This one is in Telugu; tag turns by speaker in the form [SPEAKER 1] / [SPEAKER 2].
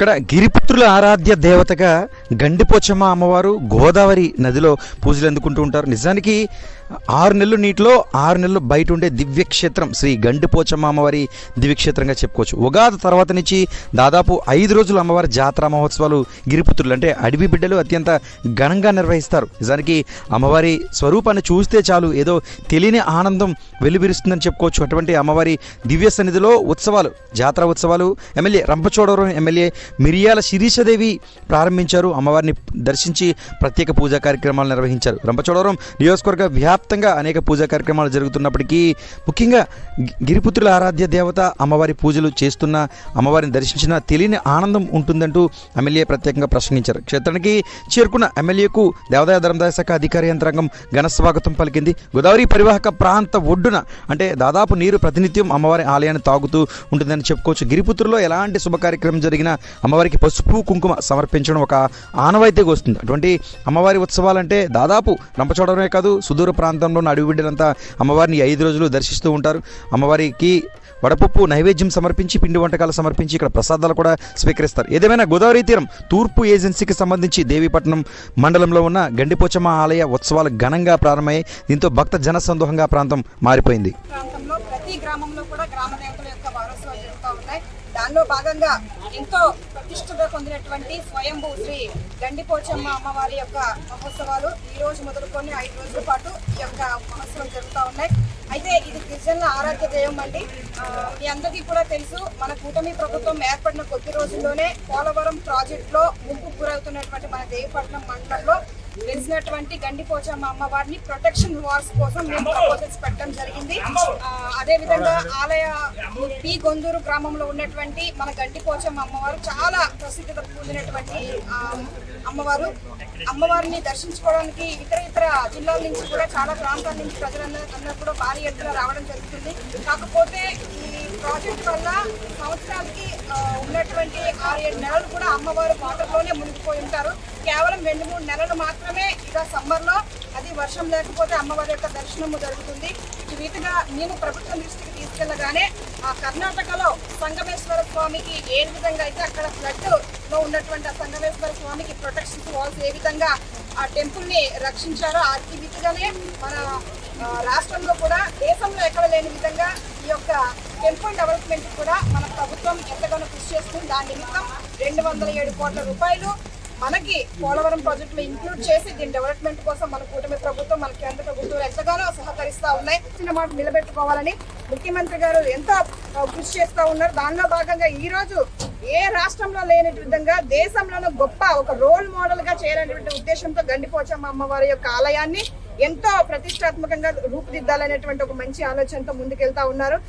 [SPEAKER 1] ఇక్కడ గిరిపుత్రుల ఆరాధ్య దేవతగా గండిపోచమ్మ అమ్మవారు గోదావరి నదిలో పూజలు అందుకుంటూ ఉంటారు. నిజానికి 6 నెలలు నీటిలో 6 నెలలు బయట ఉండే దివ్యక్షేత్రం శ్రీ గండిపోచమ్మ అమ్మవారి దివ్యక్షేత్రంగా చెప్పుకోవచ్చు. ఉగాది తర్వాత నుంచి దాదాపు 5 రోజులు అమ్మవారి జాతర మహోత్సవాలు గిరిపుత్రులు అంటే అడవి బిడ్డలు అత్యంత ఘనంగా నిర్వహిస్తారు. నిజానికి అమ్మవారి స్వరూపాన్ని చూస్తే చాలు ఏదో తెలియని ఆనందం వెలువరిస్తుందని చెప్పుకోవచ్చు. అటువంటి అమ్మవారి దివ్య సన్నిధిలో ఉత్సవాలు, జాతర ఉత్సవాలు ఎమ్మెల్యే రంపచోడవరం ఎమ్మెల్యే మిరియాల శిరీషదేవి ప్రారంభించారు. అమ్మవారిని దర్శించి ప్రత్యేక పూజా కార్యక్రమాలు నిర్వహించారు. రంపచోడవరం నియోజకవర్గ వ్యాప్తంగా అనేక పూజా కార్యక్రమాలు జరుగుతున్నప్పటికీ ముఖ్యంగా గిరిపుత్రుల ఆరాధ్య దేవత అమ్మవారి పూజలు చేస్తున్న, అమ్మవారిని దర్శించిన తెలియని ఆనందం ఉంటుందంటూ ఎమ్మెల్యే ప్రత్యేకంగా ప్రసంగించారు. క్షేత్రానికి చేరుకున్న ఎమ్మెల్యేకు దేవాదాయ ధర్మదాయ శాఖ అధికార యంత్రాంగం ఘన స్వాగతం పలికింది. గోదావరి పరివాహక ప్రాంత ఒడ్డున అంటే దాదాపు నీరు ప్రతినిత్యం అమ్మవారి ఆలయాన్ని తాగుతూ ఉంటుందని చెప్పుకోవచ్చు. గిరిపుత్రులో ఎలాంటి శుభ కార్యక్రమం జరిగినా అమ్మవారికి పసుపు కుంకుమ సమర్పించడం ఒక ఆనవాయితీగా వస్తుంది. అటువంటి అమ్మవారి ఉత్సవాలంటే దాదాపు రంపచోడవరమే కాదు సుదూర ప్రాంతంలోని అడవి బిడ్డలంతా అమ్మవారిని 5 రోజులు దర్శిస్తూ ఉంటారు. అమ్మవారికి వడపప్పు నైవేద్యం సమర్పించి, పిండి వంటకాలు సమర్పించి ఇక్కడ ప్రసాదాలు కూడా స్వీకరిస్తారు. ఏదేమైనా గోదావరి తీరం తూర్పు ఏజెన్సీకి సంబంధించి దేవీపట్నం మండలంలో ఉన్న గండిపోచమ్మ ఆలయ ఉత్సవాలు ఘనంగా ప్రారంభమయ్యాయి. దీంతో భక్త జనసందోహంగా ప్రాంతం మారిపోయింది.
[SPEAKER 2] ప్రతి గ్రామంలో కూడా గ్రామ దేవతల యొక్క వారోత్సవాలు జరుగుతూ ఉన్నాయి. దానిలో భాగంగా ఎంతో ప్రతిష్టత పొందినటువంటి స్వయంభూ శ్రీ గండిపోచమ్మ అమ్మవారి యొక్క మహోత్సవాలు ఈ రోజు మొదలుకొని 5 రోజుల పాటు ఈ యొక్క మహోత్సవం జరుగుతూ ఉన్నాయి. అయితే ఇది గిరిజనుల ఆరాధ్య దైవం అండి. మీ అందరికీ కూడా తెలుసు, మన కూటమి ప్రభుత్వం ఏర్పడిన కొద్ది రోజుల్లోనే పోలవరం ప్రాజెక్టులో ముంపుకు గురవుతున్నటువంటి మన దేవీపట్నం మండలంలో వెలిసినటువంటి గండిపోచమ్మ అమ్మవారిని ప్రొటెక్షన్ వాల్స్ కోసం మేము ప్రపోజల్స్ పెట్టడం జరిగింది. అదేవిధంగా ఆలయ పి గొందూరు గ్రామంలో ఉన్నటువంటి మన గండిపోచమ్మ అమ్మవారు చాలా ప్రసిద్ధి పొందినటువంటి అమ్మవారిని దర్శించుకోవడానికి ఇతర జిల్లాల నుంచి కూడా చాలా ప్రాంతాల నుంచి ప్రజలందరూ కూడా భారీ ఎత్తున రావడం జరుగుతుంది. కాకపోతే ఈ ప్రాజెక్ట్ వల్ల సంవత్సరాలకి ఉన్నటువంటి 6-7 నెలలు కూడా అమ్మవారు వాటర్లోనే మునిగిపోయి ఉంటారు. కేవలం 2-3 నెలలు మాత్రమే ఇక సమ్మర్లో, అది వర్షం లేకపోతే అమ్మవారి యొక్క దర్శనము జరుగుతుంది. ఈ రీతిగా నేను ప్రభుత్వం దృష్టికి తీసుకెళ్లగానే కర్ణాటకలో సంగమేశ్వర స్వామికి ఏ విధంగా అయితే అక్కడ ఫ్లడ్లో ఉన్నటువంటి ఆ సంగమేశ్వర స్వామికి ప్రొటెక్షన్ వాల్స్ ఏ విధంగా ఆ టెంపుల్ని రక్షించారో ఆ రీతిగానే మన రాష్ట్రంలో కూడా దేశంలో ఎక్కడ లేని విధంగా ఈ యొక్క టెంపుల్ డెవలప్మెంట్ కూడా మన ప్రభుత్వం ఎంతగానో కృషి చేస్తుంది. దాని నిమిత్తం 207 కోట్ల రూపాయలు మనకి పోలవరం ప్రాజెక్టులో ఇంక్లూడ్ చేసి దీని డెవలప్మెంట్ కోసం మన కూటమి ప్రభుత్వం, మన కేంద్ర ప్రభుత్వాలు ఎంతగానో సహకరిస్తూ ఉన్నాయి. చిన్న మాట నిలబెట్టుకోవాలని ముఖ్యమంత్రి గారు ఎంతో కృషి చేస్తూ ఉన్నారు. దానిలో భాగంగా ఈ రోజు ఏ రాష్ట్రంలో లేని విధంగా దేశంలోనూ గొప్ప ఒక రోల్ మోడల్ గా చేయాలనేటువంటి ఉద్దేశంతో గండిపోచమ్మ అమ్మవారి యొక్క ఆలయాన్ని ఎంతో ప్రతిష్టాత్మకంగా రూపుదిద్దాలనేటువంటి ఒక మంచి ఆలోచనతో ముందుకెళ్తా ఉన్నారు.